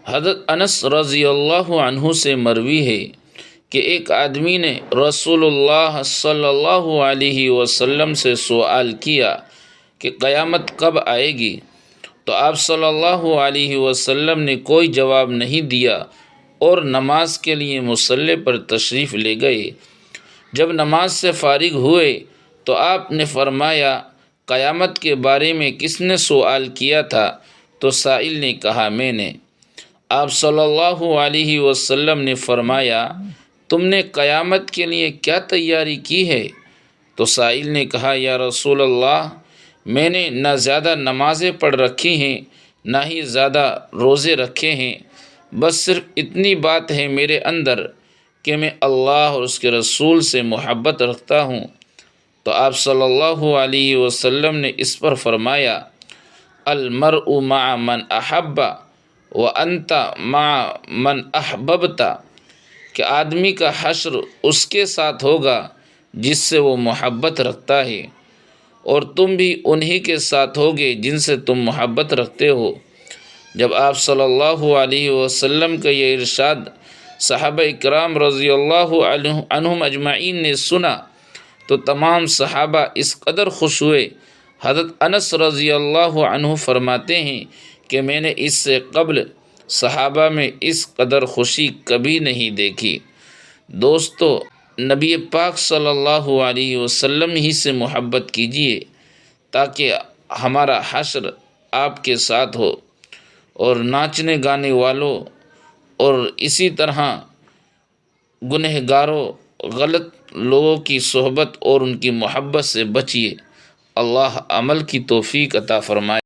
حضرت انس رضی اللہ عنہ سے مروی ہے کہ ایک آدمی نے رسول اللہ صلی اللہ علیہ وسلم سے سوال کیا کہ قیامت کب آئے گی؟ تو آپ صلی اللہ علیہ وسلم نے کوئی جواب نہیں دیا اور نماز کے لیے مصلی پر تشریف لے گئے۔ جب نماز سے فارغ ہوئے تو آپ نے فرمایا، قیامت کے بارے میں کس نے سوال کیا تھا؟ تو سائل نے کہا، میں نے۔ آپ صلی اللہ علیہ وسلم نے فرمایا، تم نے قیامت کے لیے کیا تیاری کی ہے؟ تو سائل نے کہا، یا رسول اللہ، میں نے نہ زیادہ نمازیں پڑھ رکھی ہیں نہ ہی زیادہ روزے رکھے ہیں، بس صرف اتنی بات ہے میرے اندر کہ میں اللہ اور اس کے رسول سے محبت رکھتا ہوں۔ تو آپ صلی اللہ علیہ وسلم نے اس پر فرمایا، المرء مع من احب وانت مع من احببت، کہ آدمی کا حشر اس کے ساتھ ہوگا جس سے وہ محبت رکھتا ہے، اور تم بھی انہی کے ساتھ ہوگے جن سے تم محبت رکھتے ہو۔ جب آپ صلی اللہ علیہ وسلم کا یہ ارشاد صحابہ اکرام رضی اللہ عنہم اجمعین نے سنا تو تمام صحابہ اس قدر خوش ہوئے۔ حضرت انس رضی اللہ عنہ فرماتے ہیں کہ میں نے اس سے قبل صحابہ میں اس قدر خوشی کبھی نہیں دیکھی۔ دوستو، نبی پاک صلی اللہ علیہ وسلم ہی سے محبت کیجیے تاکہ ہمارا حشر آپ کے ساتھ ہو، اور ناچنے گانے والوں اور اسی طرح گنہگاروں، غلط لوگوں کی صحبت اور ان کی محبت سے بچیے۔ اللہ عمل کی توفیق عطا فرمائے۔